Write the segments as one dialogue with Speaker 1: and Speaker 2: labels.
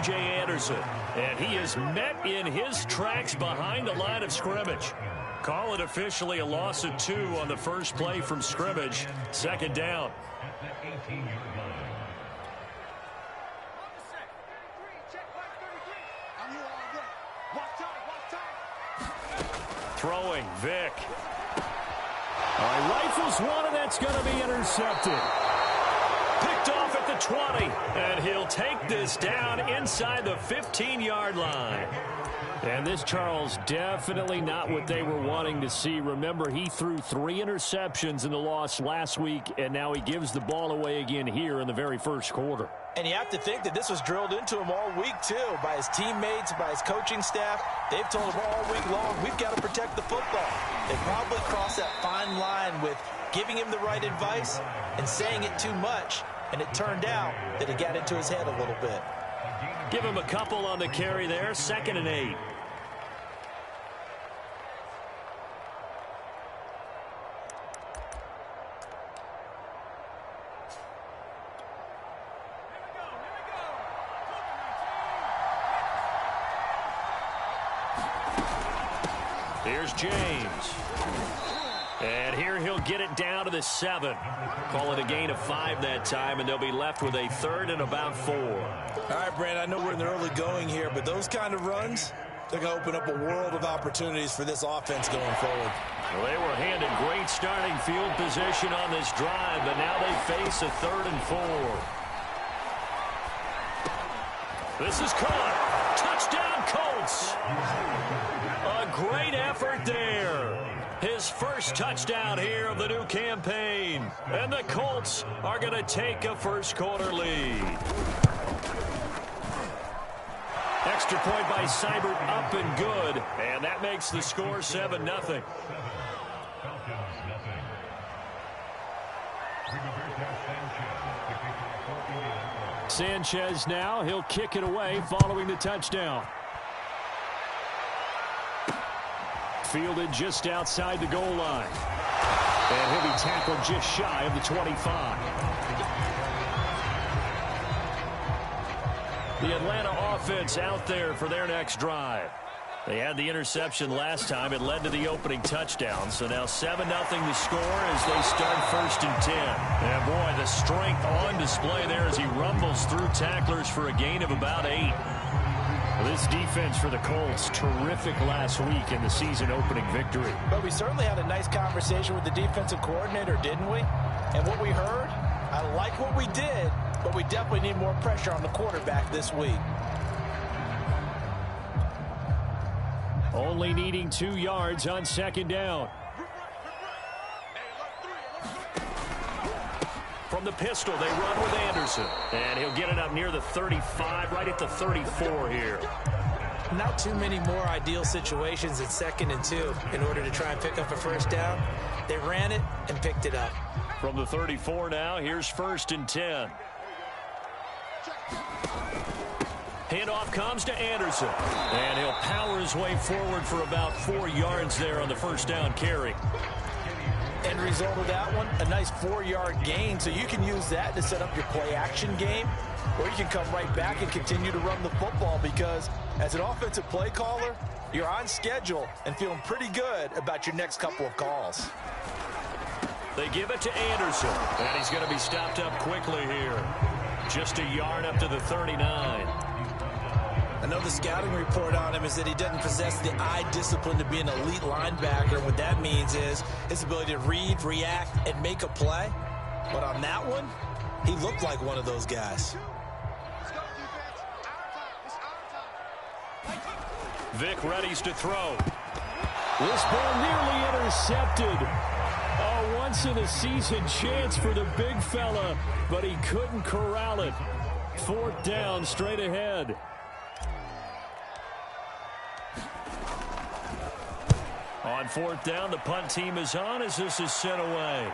Speaker 1: C.J. Anderson. And he is met in his tracks behind the line of scrimmage. Call it officially a loss of 2 on the first play from scrimmage. Second down. Throwing, Vic. Rifles one, and that's going to be intercepted. Picked off at the 20, and he'll take this down inside the 15-yard line. And this, Charles, definitely not what they were wanting to see. Remember, he threw 3 interceptions in the loss last week, and now he gives the ball away again here in the very first quarter.
Speaker 2: And you have to think that this was drilled into him all week, too, by his teammates, by his coaching staff. They've told him all week long, we've got to protect the football. They probably crossed that fine line with giving him the right advice and saying it too much. And it turned out that it got into his head a little bit.
Speaker 1: Give him a couple on the carry there, 2nd and 8. Here's James. And here he'll get it down to the 7. Call it a gain of 5 that time, and they'll be left with a 3rd and about 4.
Speaker 2: All right, Brand, I know we're in the early going here, but those kind of runs, they're going to open up a world of opportunities for this offense going forward.
Speaker 1: Well, they were handed great starting field position on this drive, but now they face a 3rd and 4. This is caught. Touchdown, Colts. A great effort there. His first touchdown here of the new campaign. And the Colts are going to take a first quarter lead. Extra point by Seibert, up and good. And that makes the score 7-0. Sanchez now, he'll kick it away following the touchdown. Fielded just outside the goal line. And he'll be tackled just shy of the 25. The Atlanta offense out there for their next drive. They had the interception last time. It led to the opening touchdown. So now 7-0 the score as they start 1st and 10. And boy, the strength on display there as he rumbles through tacklers for a gain of about 8. This defense for the Colts, terrific last week in the season-opening victory.
Speaker 2: But we certainly had a nice conversation with the defensive coordinator, didn't we? And what we heard, I like what we did, but we definitely need more pressure on the quarterback this week.
Speaker 1: Only needing 2 yards on 2nd down. From the pistol, they run with Anderson. And he'll get it up near the 35, right at the 34 here.
Speaker 2: Not too many more ideal situations at 2nd and 2 in order to try and pick up a first down. They ran it and picked it up.
Speaker 1: From the 34 now, here's 1st and 10. Handoff comes to Anderson. And he'll power his way forward for about 4 yards there on the first down carry.
Speaker 2: End result of that one, a nice 4-yard gain. So you can use that to set up your play-action game, or you can come right back and continue to run the football because as an offensive play caller, you're on schedule and feeling pretty good about your next couple of calls.
Speaker 1: They give it to Anderson, and he's going to be stopped up quickly here. Just a yard up to the 39.
Speaker 2: I know the scouting report on him is that he doesn't possess the eye discipline to be an elite linebacker. What that means is his ability to read, react, and make a play. But on that one, he looked like one of those guys.
Speaker 1: Vic readies to throw. This ball nearly intercepted. A once-in-a-season chance for the big fella, but he couldn't corral it. 4th down, straight ahead. On 4th down, the punt team is on as this is sent away.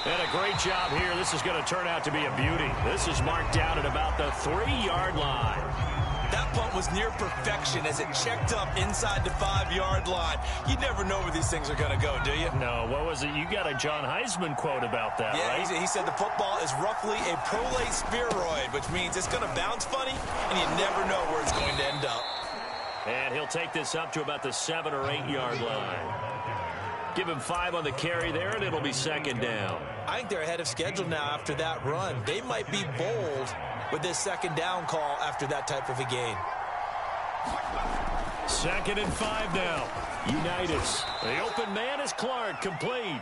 Speaker 1: And a great job here. This is going to turn out to be a beauty. This is marked down at about the 3-yard line.
Speaker 2: That punt was near perfection as it checked up inside the 5-yard line. You never know where these things are going to go, do you?
Speaker 1: No, what was it? You got a John Heisman quote about that, right?
Speaker 2: Yeah, he said the football is roughly a prolate spheroid, which means it's going to bounce funny, and you never know where it's going to end up.
Speaker 1: And he'll take this up to about the 7- or 8-yard line. Give him 5 on the carry there, and it'll be second down.
Speaker 2: I think they're ahead of schedule now after that run. They might be bold with this second down call after that type of a gain.
Speaker 1: 2nd and 5 now. Unitas. The open man is Clark, complete.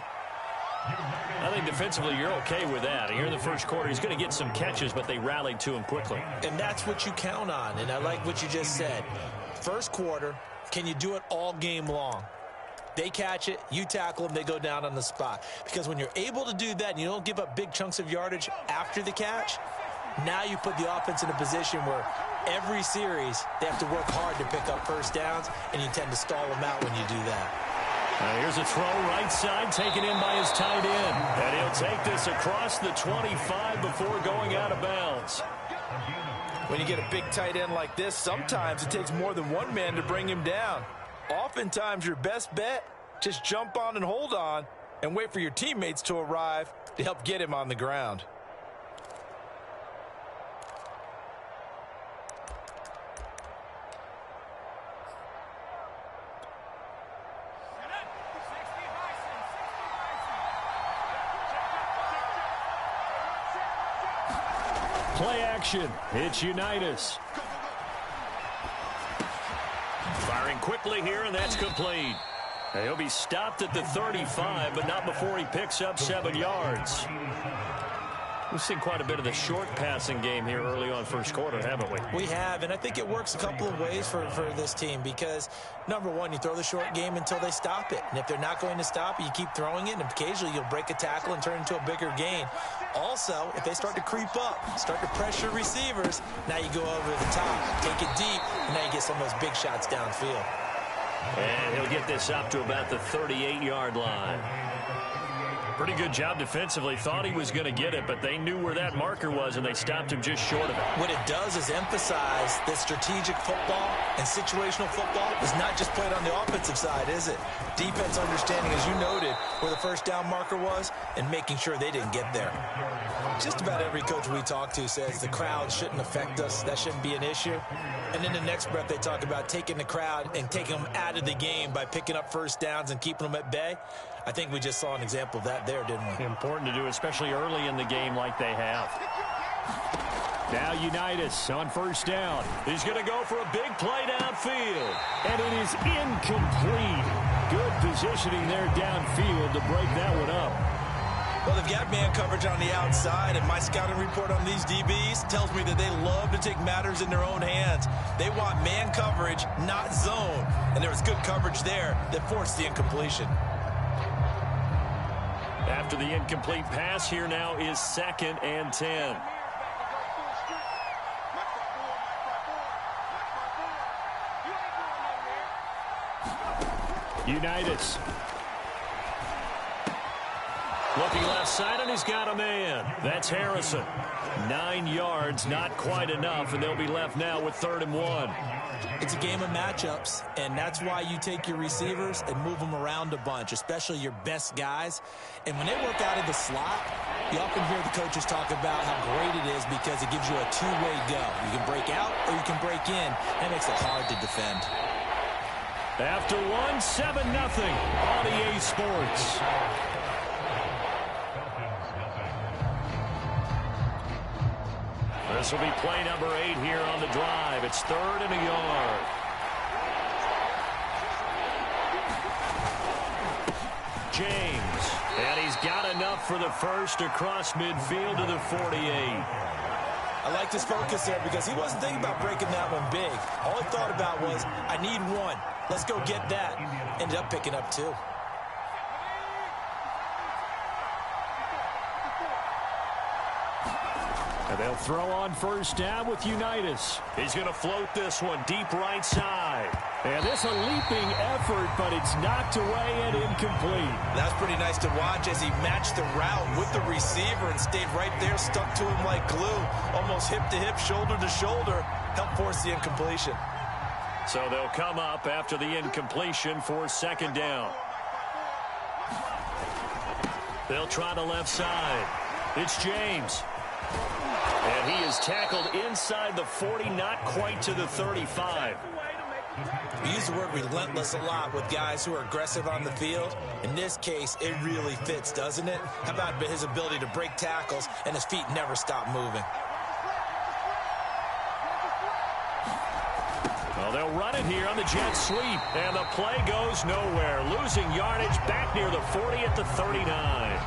Speaker 1: I think defensively you're okay with that. Here in the first quarter, he's going to get some catches, but they rallied to him quickly.
Speaker 2: And that's what you count on, and I like what you just said. First quarter, can you do it all game long? They catch it, you tackle them, they go down on the spot. Because when you're able to do that and you don't give up big chunks of yardage after the catch, now you put the offense in a position where every series they have to work hard to pick up first downs, and you tend to stall them out when you do that.
Speaker 1: Here's a throw right side taken in by his tight end. And he'll take this across the 25 before going out of bounds.
Speaker 2: When you get a big tight end like this, sometimes it takes more than one man to bring him down. Oftentimes, your best bet, just jump on and hold on and wait for your teammates to arrive to help get him on the ground.
Speaker 1: Play action. It's Unitas. Firing quickly here, and that's complete. He'll be stopped at the 35, but not before he picks up 7 yards. We've seen quite a bit of the short passing game here early on first quarter, haven't we?
Speaker 2: We have, and I think it works a couple of ways for this team because, number one, you throw the short game until they stop it. And if they're not going to stop it, you keep throwing it, and occasionally you'll break a tackle and turn it into a bigger gain. Also, if they start to creep up, start to pressure receivers, now you go over the top, take it deep, and now you get some of those big shots downfield.
Speaker 1: And he'll get this up to about the 38-yard line. Pretty good job defensively. Thought he was going to get it, but they knew where that marker was, and they stopped him just short of it.
Speaker 2: What it does is emphasize that strategic football and situational football is not just played on the offensive side, is it? Defense understanding, as you noted, where the first down marker was and making sure they didn't get there. Just about every coach we talk to says the crowd shouldn't affect us. That shouldn't be an issue. And in the next breath, they talk about taking the crowd and taking them out of the game by picking up first downs and keeping them at bay. I think we just saw an example of that there, didn't we?
Speaker 1: Important to do, especially early in the game like they have. Now Unitas on first down. He's going to go for a big play downfield. And it is incomplete. Good positioning there downfield to break that one up.
Speaker 2: Well, they've got man coverage on the outside, and my scouting report on these DBs tells me that they love to take matters in their own hands. They want man coverage, not zone. And there was good coverage there that forced the incompletion.
Speaker 1: After the incomplete pass, here now is 2nd and 10. Unitas. Looking left side, and he's got a man. That's Harrison. 9 yards, not quite enough, and they'll be left now with 3rd and 1.
Speaker 2: It's a game of matchups, and that's why you take your receivers and move them around a bunch, especially your best guys. And when they work out of the slot, you often hear the coaches talk about how great it is because it gives you a two-way go. You can break out or you can break in. That makes it hard to defend.
Speaker 1: After one, 7-0 on EA Sports. This will be play number 8 here on the drive. It's 3rd and a yard. James. And he's got enough for the first across midfield to the 48.
Speaker 2: I liked his focus there because he wasn't thinking about breaking that one big. All he thought about was, I need one. Let's go get that. Ended up picking up 2.
Speaker 1: And they'll throw on first down with Unitas. He's going to float this one deep right side. And this a leaping effort, but it's knocked away and incomplete.
Speaker 2: That's pretty nice to watch as he matched the route with the receiver and stayed right there, stuck to him like glue, almost hip to hip, shoulder to shoulder, helped force the incompletion.
Speaker 1: So they'll come up after the incompletion for second down. They'll try the left side. It's James. And he is tackled inside the 40, not quite to the 35.
Speaker 2: We use the word relentless a lot with guys who are aggressive on the field. In this case, it really fits, doesn't it? How about his ability to break tackles and his feet never stop moving?
Speaker 1: Well, they'll run it here on the jet sweep, and the play goes nowhere. Losing yardage back near the 40 at the 39.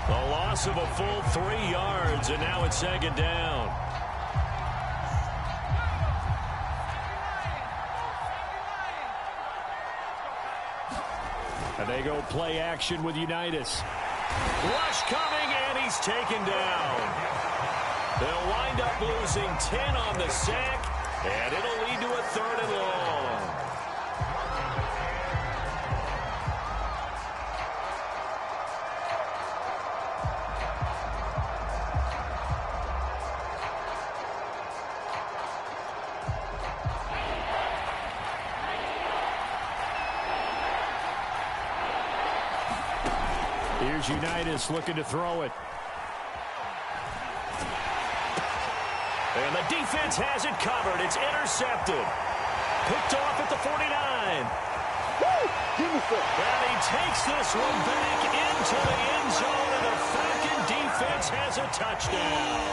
Speaker 1: The loss of a full 3 yards, and now it's second down. And they go play action with Unitas. Rush coming, and he's taken down. They'll wind up losing 10 on the sack, and it'll lead to a 3rd and long. Here's Unitas looking to throw it. And the defense has it covered. It's intercepted. Picked off at the 49. And he takes this one back into the end zone, and the Falcon defense has a touchdown.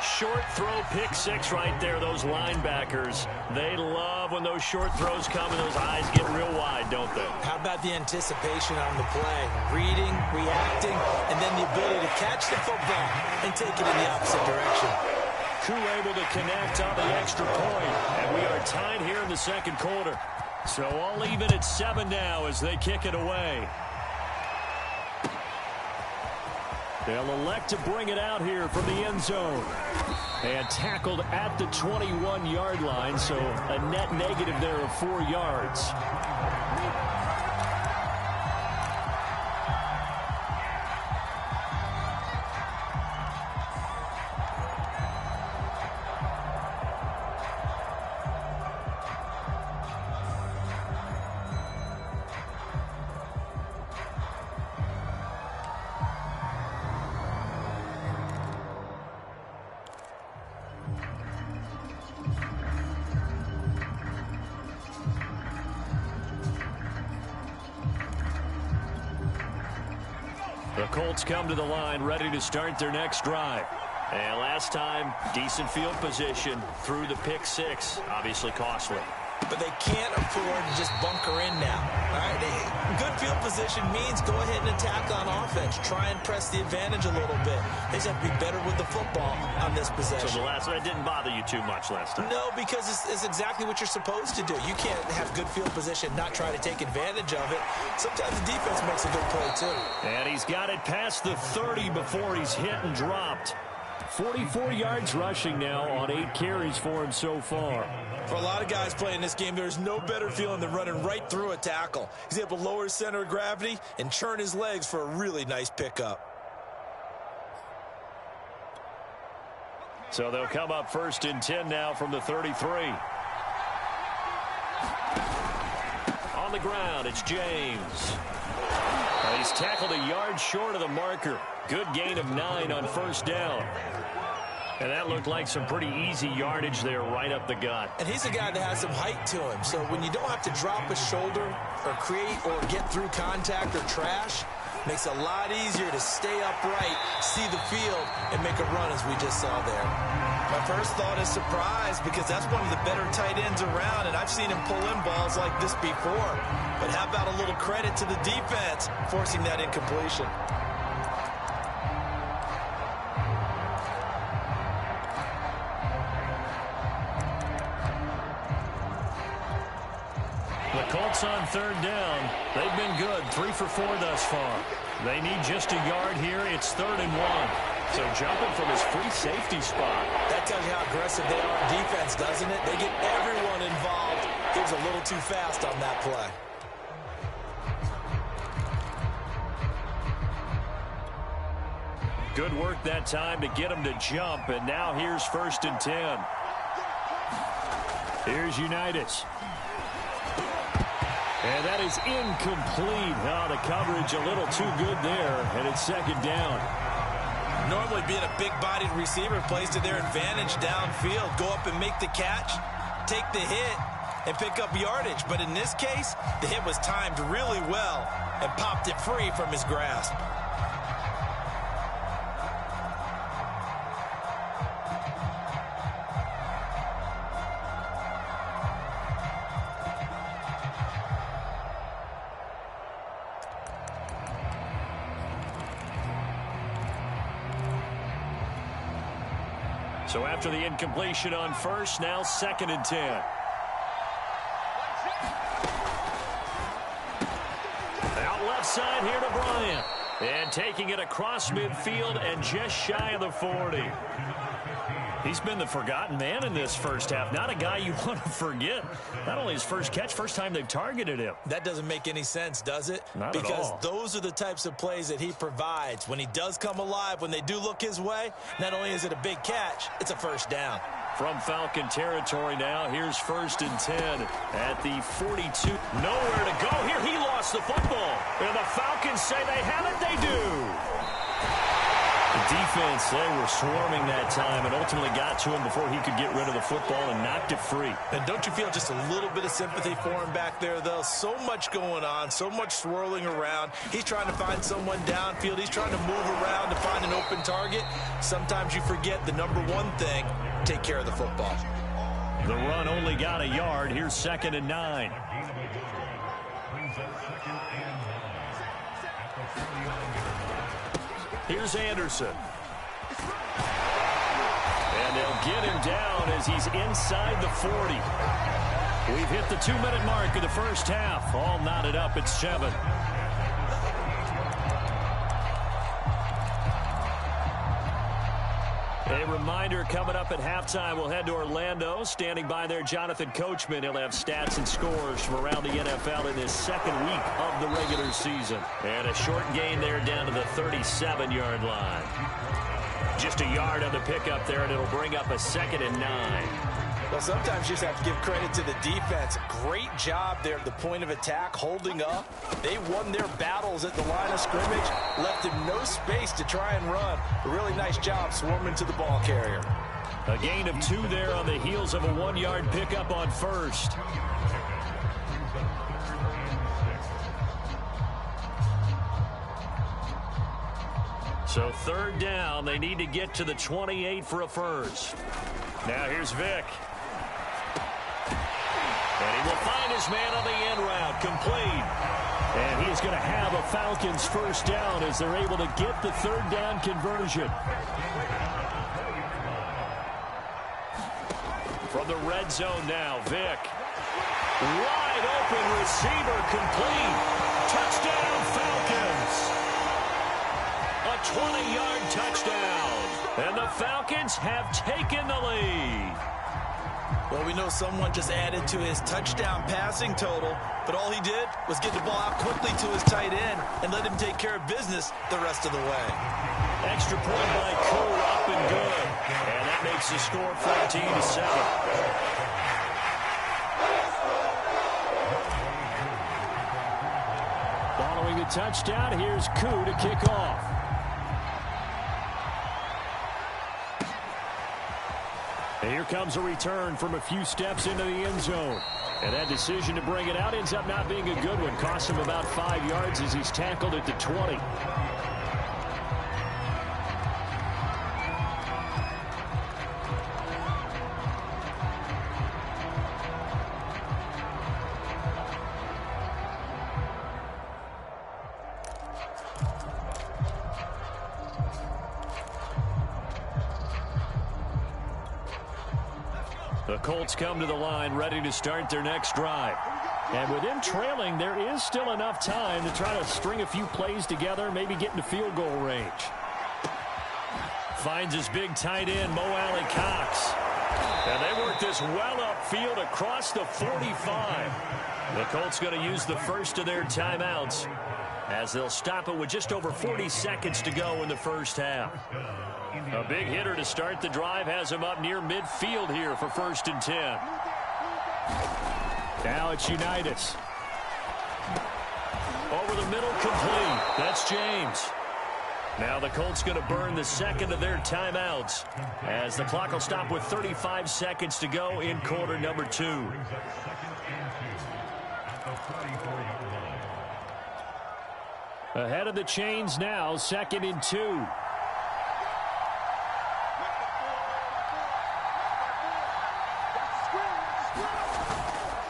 Speaker 1: Short throw, pick 6 right there. Those linebackers, they love when those short throws come and those eyes get real wide, don't they?
Speaker 2: How about the anticipation on the play? Reading, reacting, and then the ability to catch the football and take it in the opposite direction.
Speaker 1: Crew able to connect on the extra point, and we are tied here in the second quarter. So all even at 7 now as they kick it away. They'll elect to bring it out here from the end zone. And tackled at the 21-yard line, so a net negative there of 4 yards. The Colts come to the line, ready to start their next drive. And last time, decent field position through the pick 6, obviously costly.
Speaker 2: But they can't afford to just bunker in now. All right, good field position means go ahead and attack on offense. Try and press the advantage a little bit. They just have to be better with the football on this possession.
Speaker 1: So that didn't bother you too much last time?
Speaker 2: No, because it's exactly what you're supposed to do. You can't have good field position, not try to take advantage of it. Sometimes the defense makes a good play, too.
Speaker 1: And he's got it past the 30 before he's hit and dropped. 44 yards rushing now on 8 carries for him so far.
Speaker 2: For a lot of guys playing this game, there's no better feeling than running right through a tackle. He's able to lower his center of gravity and churn his legs for a really nice pickup.
Speaker 1: So they'll come up 1st and 10 now from the 33. On the ground, it's James. He's tackled a yard short of the marker. Good gain of 9 on 1st down. And that looked like some pretty easy yardage there right up the gut.
Speaker 2: And he's a guy that has some height to him. So when you don't have to drop a shoulder or create or get through contact or trash, makes it a lot easier to stay upright, see the field, and make a run as we just saw there. My first thought is surprise because that's one of the better tight ends around, and I've seen him pull in balls like this before. But how about a little credit to the defense forcing that incompletion?
Speaker 1: The Colts on 3rd down. They've been good, 3 for 4 thus far. They need just a yard here. It's 3rd and 1. So jumping from his free safety spot.
Speaker 2: That tells you how aggressive they are on defense, doesn't it? They get everyone everyone involved. He was a little too fast on that play.
Speaker 1: Good work that time to get him to jump, and now here's 1st and 10. Here's Unitas. And that is incomplete. Oh, the coverage a little too good there, and it's 2nd down.
Speaker 2: Normally being a big-bodied receiver plays to their advantage downfield. Go up and make the catch, take the hit, and pick up yardage. But in this case, the hit was timed really well and popped it free from his grasp.
Speaker 1: So after the incompletion on 1st, now 2nd and 10. Out left side here to Bryant. And taking it across midfield and just shy of the 40. He's been the forgotten man in this first half. Not a guy you want to forget. Not only his first catch, first time they've targeted him.
Speaker 2: That doesn't make any sense, does it?
Speaker 1: Not at all.
Speaker 2: Because those are the types of plays that he provides. When he does come alive, when they do look his way, not only is it a big catch, it's a 1st down.
Speaker 1: From Falcon territory now, here's 1st and 10 at the 42. Nowhere to go here. He lost the football. And the Falcons say they have it. They do. The defense, they were swarming that time and ultimately got to him before he could get rid of the football and knocked it free.
Speaker 2: And don't you feel just a little bit of sympathy for him back there, though? So much going on, so much swirling around. He's trying to find someone downfield. He's trying to move around to find an open target. Sometimes you forget the number one thing, take care of the football.
Speaker 1: The run only got a yard. Here's 2nd and 9. Here's Anderson. And they'll get him down as he's inside the 40. We've hit the 2-minute mark of the first half. All knotted up at 7. A reminder coming up at halftime, we'll head to Orlando. Standing by there, Jonathan Coachman. He'll have stats and scores from around the NFL in this 2nd week of the regular season. And a short gain there down to the 37-yard line. Just a yard on the pickup there, and it'll bring up a 2nd and 9.
Speaker 2: Well, sometimes you just have to give credit to the defense. Great job there at the point of attack, holding up. They won their battles at the line of scrimmage, left him no space to try and run. A really nice job swarming to the ball carrier.
Speaker 1: A gain of 2 there on the heels of a 1-yard pickup on 1st. So 3rd down, they need to get to the 28 for a 1st. Now here's Vick. And he will find his man on the end route, complete. And he's going to have a Falcons 1st down as they're able to get the 3rd down conversion. From the red zone now, Vick. Wide open receiver, complete. Touchdown, Falcons. A 20-yard touchdown. And the Falcons have taken the lead.
Speaker 2: Well, we know someone just added to his touchdown passing total, but all he did was get the ball out quickly to his tight end and let him take care of business the rest of the way.
Speaker 1: Extra point by Koo, up and good. And that makes the score 14-7. Following the touchdown, here's Koo to kick off. And here comes a return from a few steps into the end zone. And that decision to bring it out ends up not being a good one. Costs him about 5 yards as he's tackled at the 20. The Colts come to the line ready to start their next drive. And with them trailing, there is still enough time to try to string a few plays together, maybe get into field goal range. Finds his big tight end, Mo Alley Cox. And they work this well upfield across the 45. The Colts going to use the first of their timeouts as they'll stop it with just over 40 seconds to go in the first half. A big hitter to start the drive has him up near midfield here for 1st and 10. Now it's Unitas. Over the middle, complete. That's James. Now the Colts going to burn the second of their timeouts as the clock will stop with 35 seconds to go in quarter number 2. Ahead of the chains now, 2nd and 2.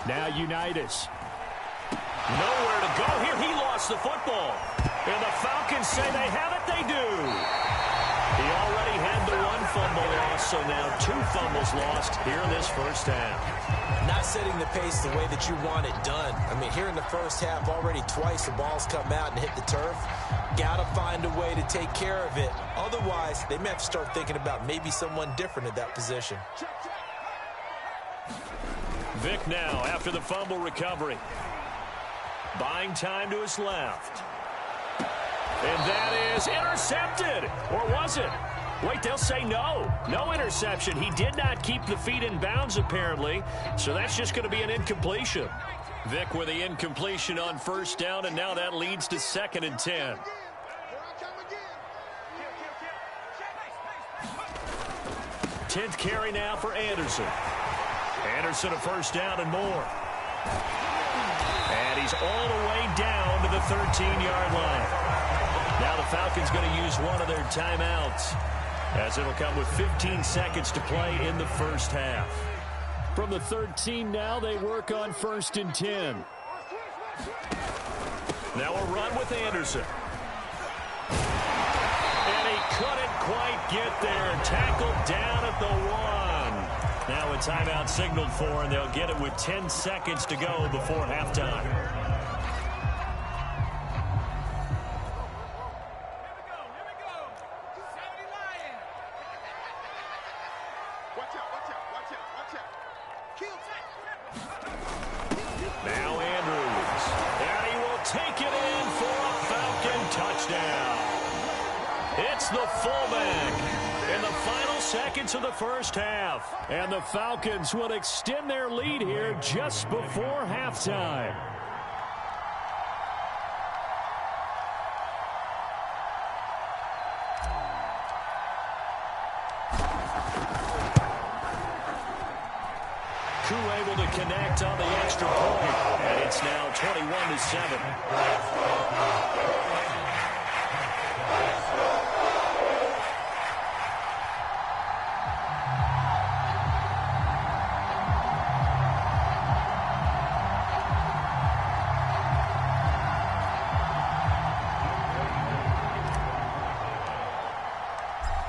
Speaker 1: Now Unitas. Nowhere to go here. He lost the football. And the Falcons say they have it. They do. He already had the 1 fumble loss, so now 2 fumbles lost here in this first half.
Speaker 2: Not setting the pace the way that you want it done. I mean, here in the first half, already twice the ball's come out and hit the turf. Got to find a way to take care of it. Otherwise, they may have to start thinking about maybe someone different at that position.
Speaker 1: Vic now after the fumble recovery. Buying time to his left. And that is intercepted. Or was it? Wait, they'll say no. No interception. He did not keep the feet in bounds, apparently. So that's just going to be an incompletion. Vic with the incompletion on 1st down, and now that leads to 2nd and 10. Tenth carry now for Anderson. Anderson a 1st down and more. And he's all the way down to the 13-yard line. Now the Falcons going to use one of their timeouts as it'll come with 15 seconds to play in the first half. From the 13 now, they work on 1st and 10. Now a run with Anderson. And he couldn't quite get there. Tackled down at the 1. Now a timeout signaled for, and they'll get it with 10 seconds to go before halftime. Now Andrews. And he will take it in for a Falcon touchdown. It's the fullback in the final seconds of the first half. And the Falcons will extend their lead here just before halftime. Able to connect on the extra point, and it's now 21-7.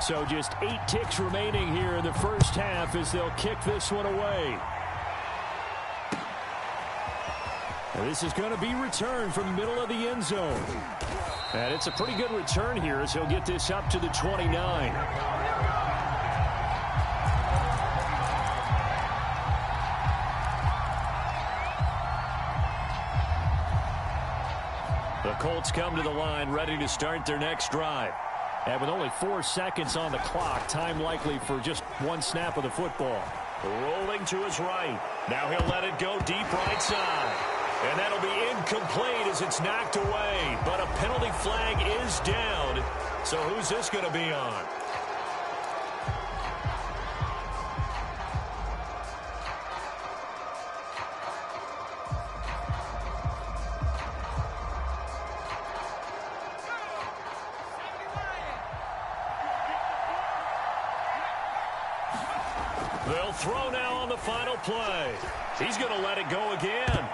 Speaker 1: So just 8 ticks remaining here in the first half as they'll kick this one away. And this is going to be returned from the middle of the end zone. And it's a pretty good return here as he'll get this up to the 29. The Colts come to the line ready to start their next drive. And with only 4 seconds on the clock, time likely for just 1 snap of the football. Rolling to his right. Now he'll let it go deep right side. And that'll be incomplete as it's knocked away. But a penalty flag is down. So who's this going to be on? They'll throw now on the final play. He's going to let it go again.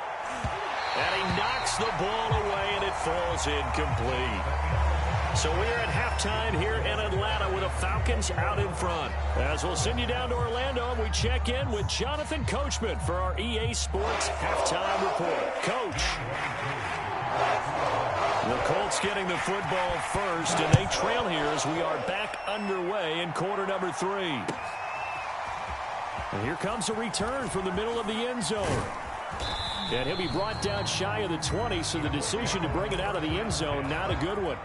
Speaker 1: And he knocks the ball away, and it falls incomplete. So we're at halftime here in Atlanta with the Falcons out in front. As we'll send you down to Orlando, and we check in with Jonathan Coachman for our EA Sports Halftime Report. Coach. The Colts getting the football first, and they trail here as we are back underway in quarter number 3. And here comes a return from the middle of the end zone. And he'll be brought down shy of the 20, so the decision to bring it out of the end zone, not a good one.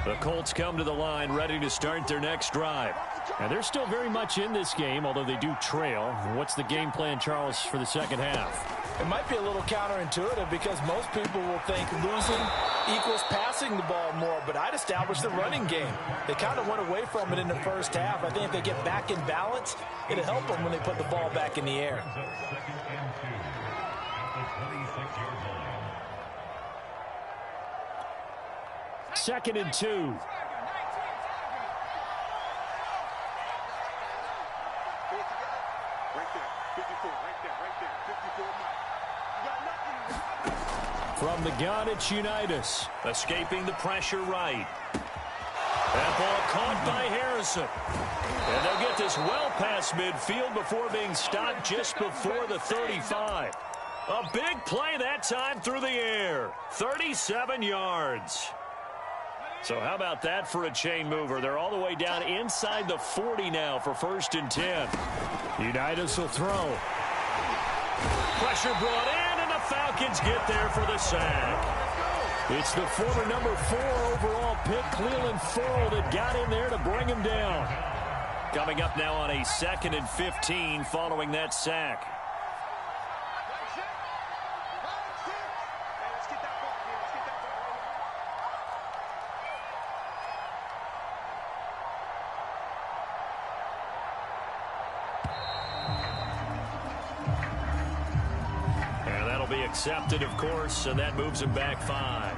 Speaker 1: The Colts come to the line ready to start their next drive. And they're still very much in this game, although they do trail. What's the game plan, Charles, for the second half?
Speaker 2: It might be a little counterintuitive because most people will think losing equals passing the ball more, but I'd establish the running game. They kind of went away from it in the first half. I think if they get back in balance, it'll help them when they put the ball back in the air.
Speaker 1: Second and 2. From the gun, it's Unitas. Escaping the pressure right. That ball caught by Harrison. And they'll get this well past midfield before being stopped just before the 35. A big play that time through the air. 37 yards. So how about that for a chain mover? They're all the way down inside the 40 now for 1st and 10. Unitas will throw. Pressure brought in, and the Falcons get there for the sack. It's the former number 4 overall pick, Cleveland Farrell, that got in there to bring him down. Coming up now on a 2nd and 15 following that sack. Accepted, of course, and that moves him back 5.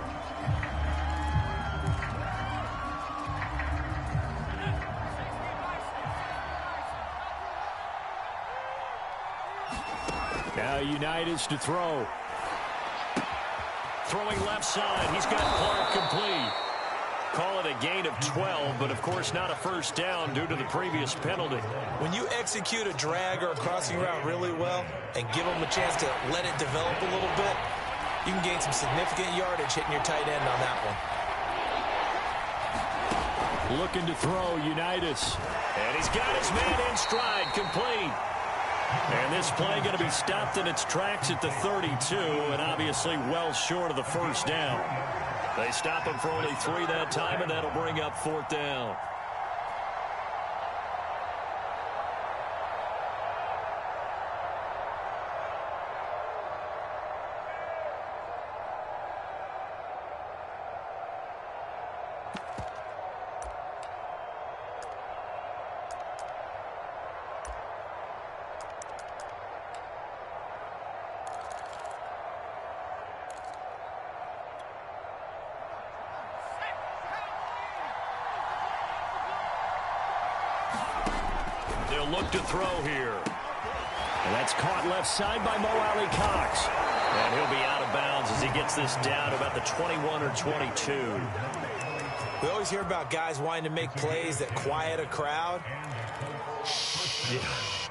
Speaker 1: Now Unitas to throw. Throwing left side. He's got Clark complete. Call it a gain of 12, but of course not a first down due to the previous penalty.
Speaker 2: When you execute a drag or a crossing route really well and give them a chance to let it develop a little bit, you can gain some significant yardage hitting your tight end on that one.
Speaker 1: Looking to throw, Unitas. And he's got his man in stride, complete. And this play going to be stopped in its tracks at the 32, and obviously well short of the first down. They stop him for only 3 that time, and that'll bring up 4th down. They'll look to throw here. And that's caught left side by Mo Alley Cox. And he'll be out of bounds as he gets this down to about the 21 or 22.
Speaker 2: We always hear about guys wanting to make plays that quiet a crowd.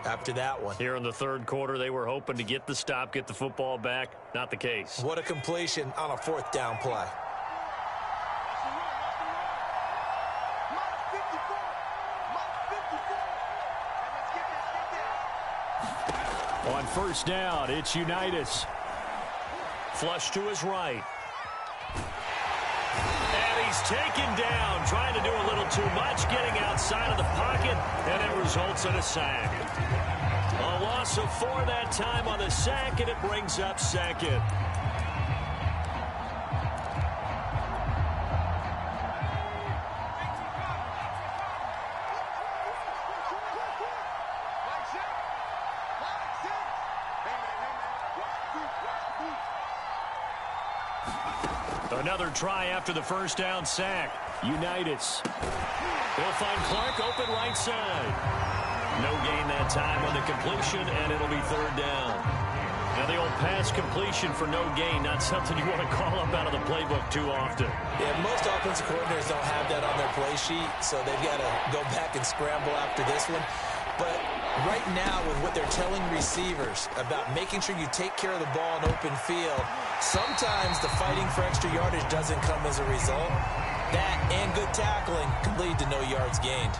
Speaker 2: After that one.
Speaker 1: Here in the 3rd quarter, they were hoping to get the stop, get the football back. Not the case.
Speaker 2: What a completion on a 4th down play.
Speaker 1: On 1st down, it's Unitas. Flush to his right. And he's taken down, trying to do a little too much, getting outside of the pocket, and it results in a sack. A loss of 4 that time on the sack, and it brings up 2nd. Another try after the 1st down sack. Unitas. He'll find Clark open right side. No gain that time on the completion, and it'll be 3rd down. Now the old pass completion for no gain, not something you want to call up out of the playbook too often.
Speaker 2: Yeah, most offensive coordinators don't have that on their play sheet, so they've got to go back and scramble after this one. But right now, with what they're telling receivers about making sure you take care of the ball in open field, sometimes the fighting for extra yardage doesn't come as a result. That and good tackling can lead to no yards gained.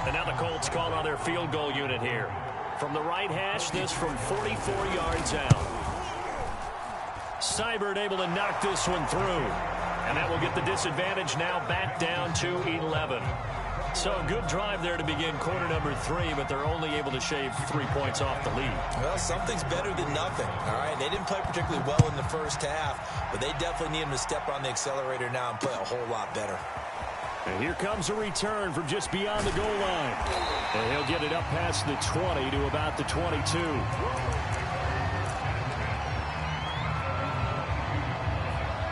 Speaker 1: And now the Colts call on their field goal unit here. From the right hash, this from 44 yards out. Seibert able to knock this one through. And that will get the disadvantage now back down to 11. So a good drive there to begin quarter number 3, but they're only able to shave 3 points off the lead.
Speaker 2: Well, something's better than nothing, all right? They didn't play particularly well in the first half, but they definitely need them to step on the accelerator now and play a whole lot better.
Speaker 1: And here comes a return from just beyond the goal line. And he'll get it up past the 20 to about the 22.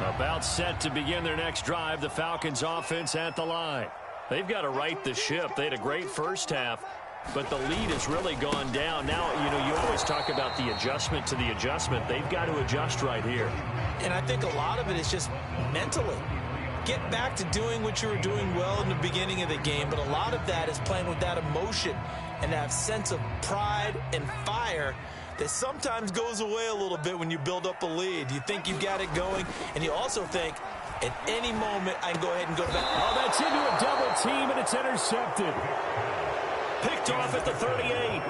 Speaker 1: About set to begin their next drive, the Falcons offense at the line. They've got to right the ship. They had a great first half, but the lead has really gone down. Now, you always talk about the adjustment to the adjustment. They've got to adjust right here.
Speaker 2: And I think a lot of it is just mentally. Get back to doing what you were doing well in the beginning of the game, but a lot of that is playing with that emotion and that sense of pride and fire that sometimes goes away a little bit when you build up a lead. You think you've got it going, and you also think, at any moment, I can go ahead and go back.
Speaker 1: Oh, that's into a double team, and it's intercepted. Picked off at the 38.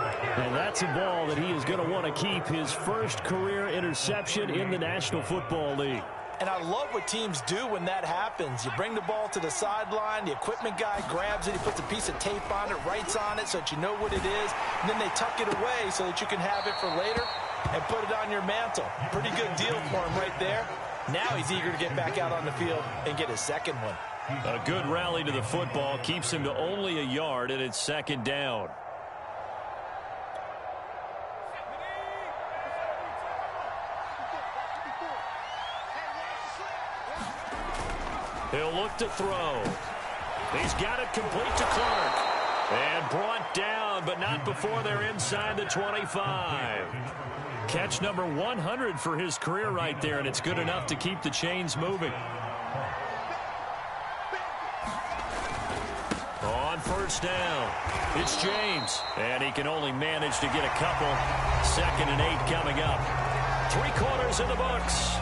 Speaker 1: And that's a ball that he is going to want to keep, his first career interception in the National Football League.
Speaker 2: And I love what teams do when that happens. You bring the ball to the sideline, the equipment guy grabs it, he puts a piece of tape on it, writes on it so that you know what it is, and then they tuck it away so that you can have it for later and put it on your mantle. Pretty good deal for him right there. Now he's eager to get back out on the field and get his second one.
Speaker 1: A good rally to the football keeps him to only a yard, and it's second down. He'll look to throw. He's got it complete to Clark. And brought down, but not before they're inside the 25. Catch number 100 for his career right there, and it's good enough to keep the chains moving. On first down, it's James. And he can only manage to get a couple. 2nd and 8 coming up. 3 quarters in the books.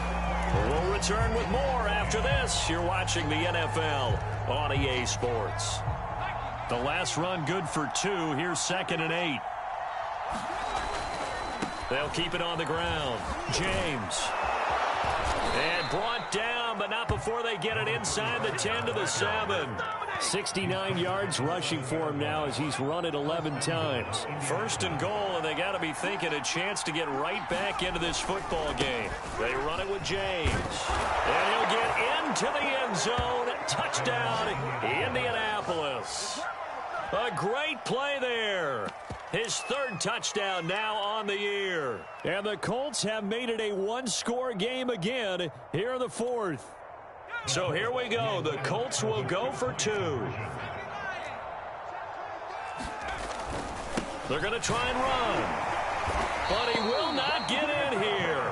Speaker 1: We'll return with more after this. You're watching the NFL on EA Sports. The last run good for 2. Here's 2nd and 8. They'll keep it on the ground. James. And brought down, but not before they get it inside the 10 to the 7. 69 yards rushing for him now as he's run it 11 times. 1st and goal, and they got to be thinking a chance to get right back into this football game. They run it with James. And he'll get into the end zone. Touchdown, Indianapolis. A great play there. His 3rd touchdown now on the year. And the Colts have made it a 1-score game again here in the 4th. So here we go. The Colts will go for 2. They're going to try and run. But he will not get in here.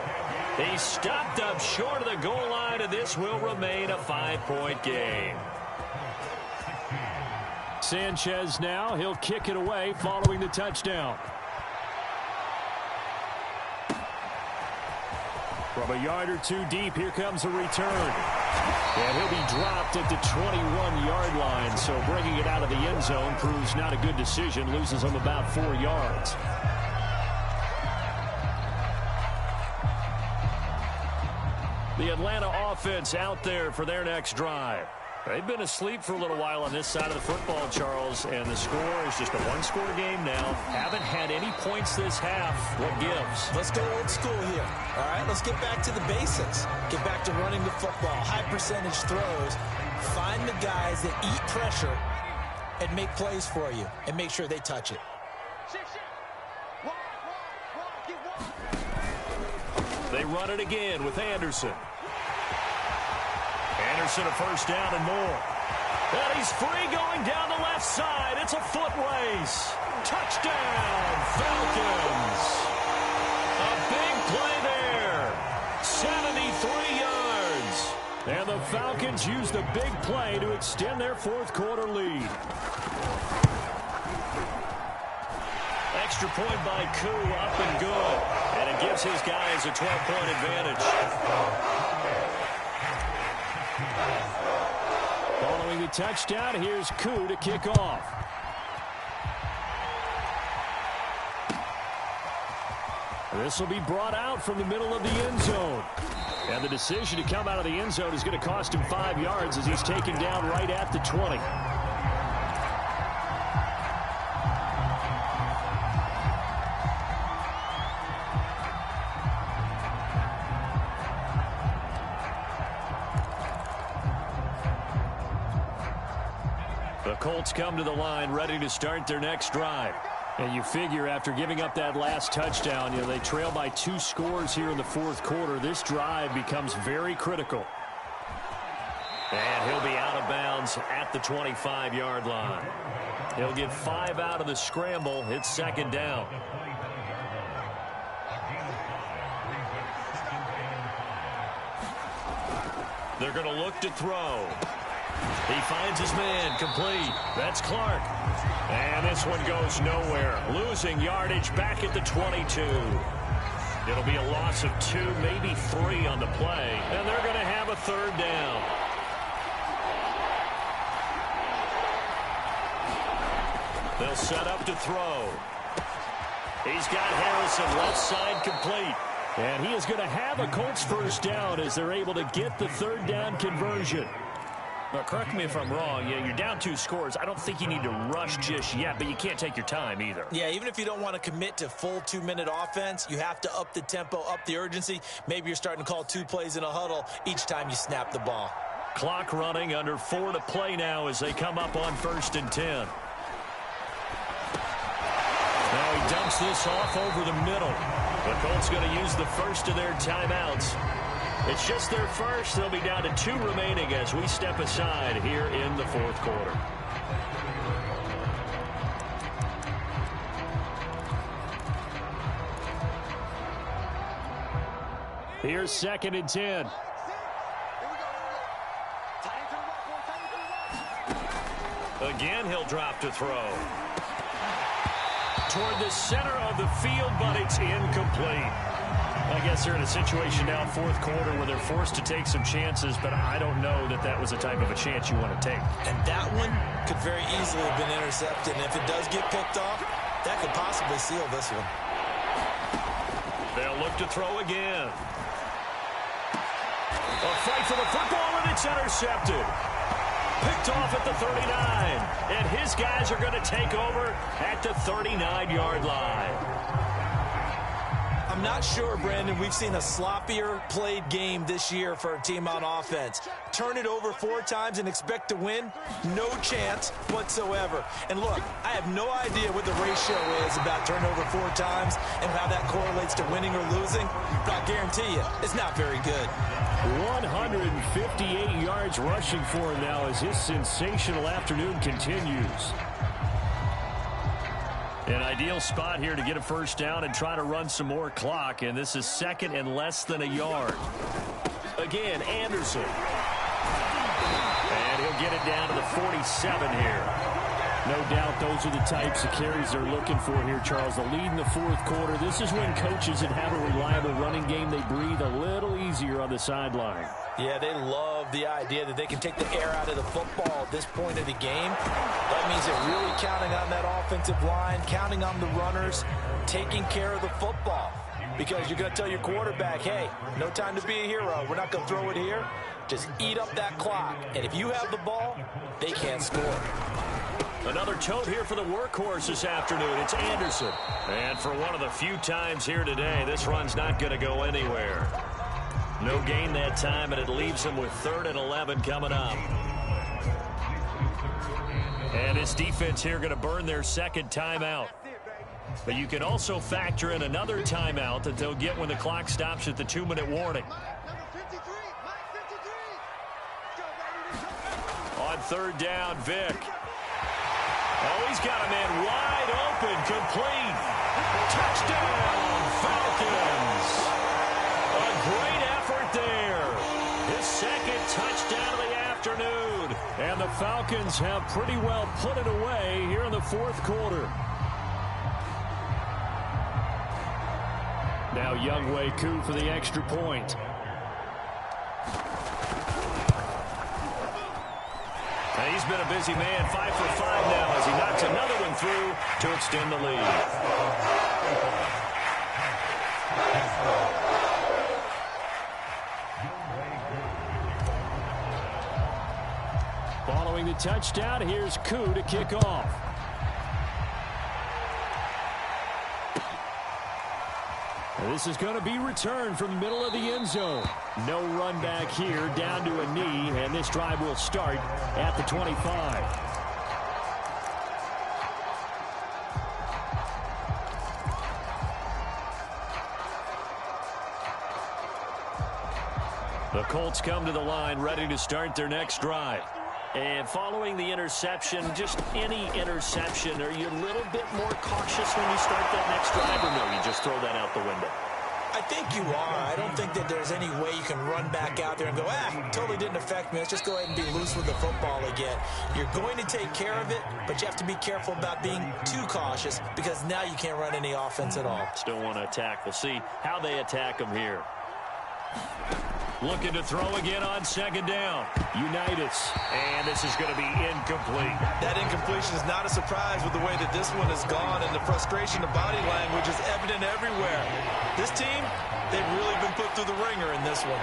Speaker 1: He stopped up short of the goal line, and this will remain a 5-point game. Sanchez now. He'll kick it away following the touchdown. From a yard or 2 deep, here comes a return. And he'll be dropped at the 21-yard line, so bringing it out of the end zone proves not a good decision. Loses him about 4 yards. The Atlanta offense out there for their next drive. They've been asleep for a little while on this side of the football, Charles, and the score is just a 1-score game now. Haven't had any points this half. What gives?
Speaker 2: Let's go old school here. All right, let's get back to the basics. Get back to running the football, high percentage throws. Find the guys that eat pressure and make plays for you and make sure they touch it.
Speaker 1: They run it again with Anderson. Anderson a 1st down and more. And he's free going down the left side. It's a foot race. Touchdown, Falcons. A 73 yards. And the Falcons use the big play to extend their fourth quarter lead. Extra point by Koo, up and good. And it gives his guys a 12-point advantage. Following the touchdown, here's Koo to kick off. This will be brought out from the middle of the end zone. And the decision to come out of the end zone is going to cost him 5 yards as he's taken down right at the 20. The Colts come to the line ready to start their next drive. And you figure after giving up that last touchdown, they trail by 2 scores here in the fourth quarter. This drive becomes very critical. And he'll be out of bounds at the 25-yard line. He'll get 5 out of the scramble. It's second down. They're going to look to throw. He finds his man, complete. That's Clark. And this one goes nowhere. Losing yardage back at the 22. It'll be a loss of 2, maybe 3 on the play. And they're going to have a third down. They'll set up to throw. He's got Harrison left side complete. And he is going to have a Colts first down as they're able to get the third down conversion. Well, correct me if I'm wrong. Yeah, you're down 2 scores. I don't think you need to rush just yet, but you can't take your time either.
Speaker 2: Yeah, even if you don't want to commit to full 2-minute offense, you have to up the tempo, up the urgency. Maybe you're starting to call 2 plays in a huddle each time you snap the ball.
Speaker 1: Clock running, under 4 to play now as they come up on 1st and 10. Now he dumps this off over the middle. The Colts going to use the first of their timeouts. It's just their first. They'll be down to 2 remaining as we step aside here in the fourth quarter. Here's 2nd and 10. Again, he'll drop to throw. Toward the center of the field, but it's incomplete. I guess they're in a situation now, fourth quarter, where they're forced to take some chances, but I don't know that that was the type of a chance you want to take.
Speaker 2: And that one could very easily have been intercepted. And if it does get picked off, that could possibly seal this one.
Speaker 1: They'll look to throw again. A fight for the football, and it's intercepted. Picked off at the 39. And his guys are going to take over at the 39-yard line.
Speaker 2: I'm not sure, Brandon, we've seen a sloppier played game this year for a team on offense. Turn it over 4 times and expect to win? No chance whatsoever. And look, I have no idea what the ratio is about turnover 4 times and how that correlates to winning or losing, but I guarantee you, it's not very good.
Speaker 1: 158 yards rushing for him now as his sensational afternoon continues. An ideal spot here to get a first down and try to run some more clock, and this is 2nd and less than a yard. Again, Anderson. And he'll get it down to the 47 here. No doubt those are the types of carries they're looking for here, Charles. The lead in the fourth quarter. This is when coaches that have a reliable running game, they breathe a little easier on the sideline.
Speaker 2: Yeah, they love the idea that they can take the air out of the football at this point of the game. That means they're really counting on that offensive line, counting on the runners, taking care of the football. Because you're going to tell your quarterback, hey, no time to be a hero. We're not going to throw it here. Just eat up that clock. And if you have the ball, they can't score.
Speaker 1: Another tote here for the workhorse this afternoon. It's Anderson. And for one of the few times here today, this run's not going to go anywhere. No gain that time, and it leaves him with 3rd and 11 coming up. And this defense here going to burn their 2nd timeout. But you can also factor in another timeout that they'll get when the clock stops at the 2-minute warning. On 3rd down, Vick. Oh, he's got a man wide open, complete. Touchdown, Falcons. A great effort second touchdown of the afternoon. And the Falcons have pretty well put it away here in the fourth quarter. Now Younghoe Koo for the extra point. And he's been a busy man, 5 for 5 now as he knocks another one through to extend the lead. Following the touchdown, here's Koo to kick off. This is going to be returned from the middle of the end zone. No run back here, down to a knee, and this drive will start at the 25. The Colts come to the line, ready to start their next drive. And following the interception, just any interception, are you a little bit more cautious when you start that next drive, or no, you just throw that out the window?
Speaker 2: I think you are. I don't think that there's any way you can run back out there and go, totally didn't affect me. Let's just go ahead and be loose with the football again. You're going to take care of it, but you have to be careful about being too cautious because now you can't run any offense at all.
Speaker 1: Still want to attack. We'll see how they attack them here. Looking to throw again on second down. Unitas. And this is going to be incomplete.
Speaker 2: That incompletion is not a surprise with the way that this one has gone, and the frustration of body language is evident everywhere. This team, they've really been put through the ringer in this one.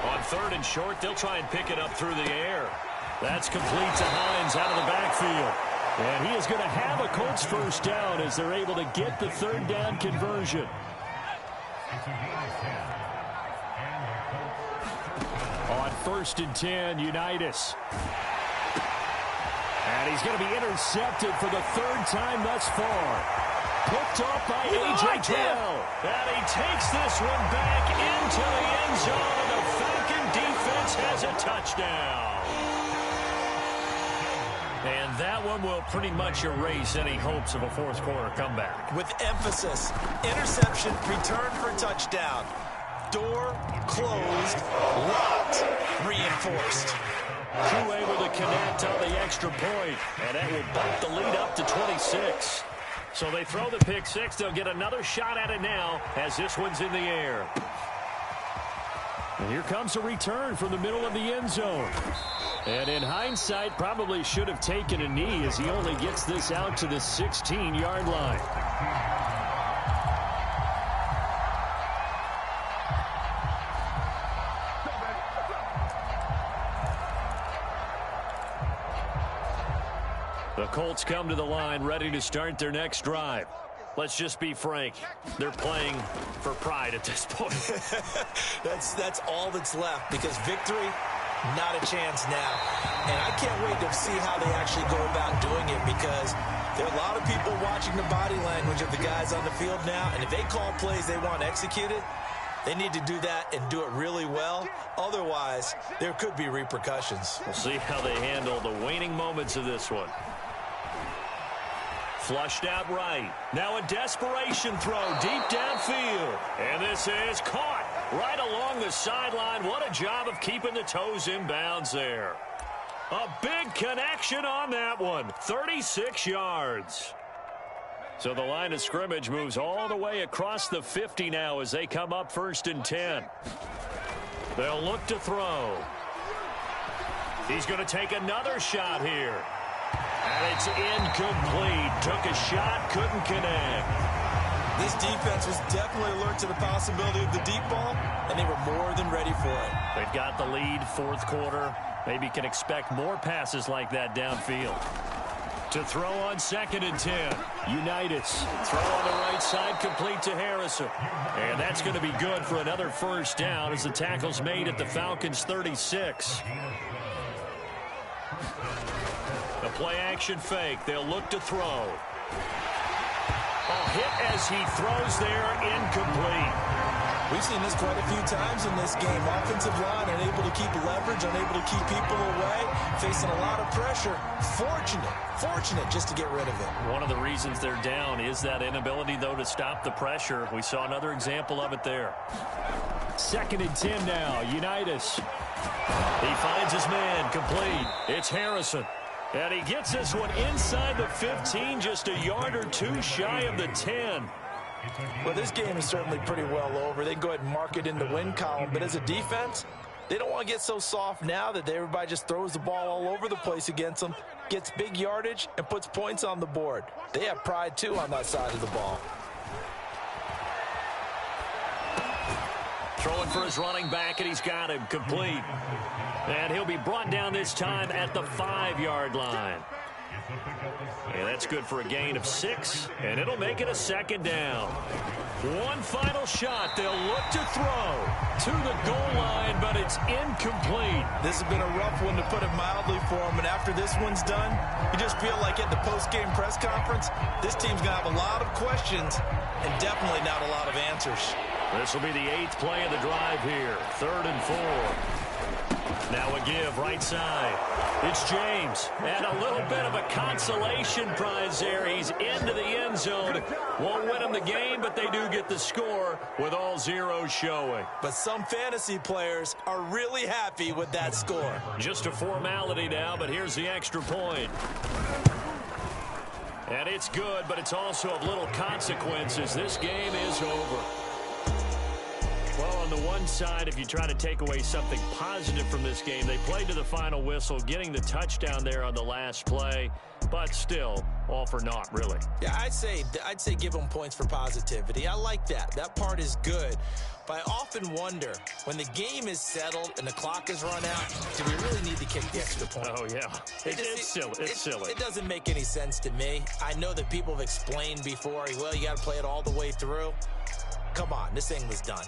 Speaker 1: On third and short, they'll try and pick it up through the air. That's complete to Hines out of the backfield. And he is going to have a Colts first down as they're able to get the third down conversion. On first and 10, Unitas. And he's going to be intercepted for the third time thus far. Picked off by A.J. Terrell. And he takes this one back into the end zone. And the Falcon defense has a touchdown. And that one will pretty much erase any hopes of a fourth quarter comeback.
Speaker 2: With emphasis, interception, return for a touchdown. Door closed, locked, reinforced.
Speaker 1: Koo able to connect on the extra point, and that will bump the lead up to 26. So they throw the pick six. They'll get another shot at it now as this one's in the air. And here comes a return from the middle of the end zone. And in hindsight, probably should have taken a knee as he only gets this out to the 16-yard line. The Colts come to the line ready to start their next drive. Let's just be frank. They're playing for pride at this point.
Speaker 2: That's all that's left because victory, not a chance now. And I can't wait to see how they actually go about doing it because there are a lot of people watching the body language of the guys on the field now. And if they call plays they want executed, they need to do that and do it really well. Otherwise, there could be repercussions.
Speaker 1: We'll see how they handle the waning moments of this one. Flushed out right. Now a desperation throw deep downfield. And this is caught right along the sideline. What a job of keeping the toes in bounds there. A big connection on that one. 36 yards. So the line of scrimmage moves all the way across the 50 now as they come up first and 10. They'll look to throw. He's going to take another shot here. And it's incomplete. Took a shot, couldn't connect.
Speaker 2: This defense was definitely alert to the possibility of the deep ball, and they were more than ready for it.
Speaker 1: They've got the lead, fourth quarter. Maybe can expect more passes like that downfield. To throw on second and 10. Unitas. Throw on the right side, complete to Harrison. And that's going to be good for another first down as the tackle's made at the Falcons' 36. The play-action fake. They'll look to throw. A hit as he throws there, incomplete.
Speaker 2: We've seen this quite a few times in this game. Offensive line unable to keep leverage, unable to keep people away, facing a lot of pressure. Fortunate just to get rid of it.
Speaker 1: One of the reasons they're down is that inability, though, to stop the pressure. We saw another example of it there. 2nd and 10 now, Unitas. He finds his man, complete. It's Harrison. And he gets this one inside the 15, just a yard or two shy of the 10.
Speaker 2: Well, this game is certainly pretty well over. They can go ahead and mark it in the win column. But as a defense, they don't want to get so soft now that everybody just throws the ball all over the place against them, gets big yardage, and puts points on the board. They have pride, too, on that side of the ball.
Speaker 1: Throwing for his running back, and he's got him complete. And he'll be brought down this time at the 5-yard line. And that's good for a gain of 6, and it'll make it a 2nd down. One final shot. They'll look to throw to the goal line, but it's incomplete.
Speaker 2: This has been a rough one, to put it mildly, for them. And after this one's done, you just feel like at the post-game press conference, this team's going to have a lot of questions and definitely not a lot of answers.
Speaker 1: This will be the 8th play of the drive here. 3rd and 4. Now a give right side. It's James. And a little bit of a consolation prize there. He's into the end zone. Won't win them the game, but they do get the score with all zeros showing.
Speaker 2: But some fantasy players are really happy with that score.
Speaker 1: Just a formality now, but here's the extra point. And it's good, but it's also of little consequences. This game is over. Well, on the one side, if you try to take away something positive from this game, they played to the final whistle, getting the touchdown there on the last play, but still, all for naught, really.
Speaker 2: Yeah, I'd say give them points for positivity. I like that. That part is good. But I often wonder, when the game is settled and the clock is run out, do we really need to kick the extra point?
Speaker 1: Oh, yeah. It's silly. It's silly.
Speaker 2: It doesn't make any sense to me. I know that people have explained before, well, you got to play it all the way through. Come on, this thing was done.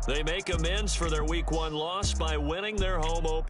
Speaker 1: They make amends for their Week 1 loss by winning their home opener.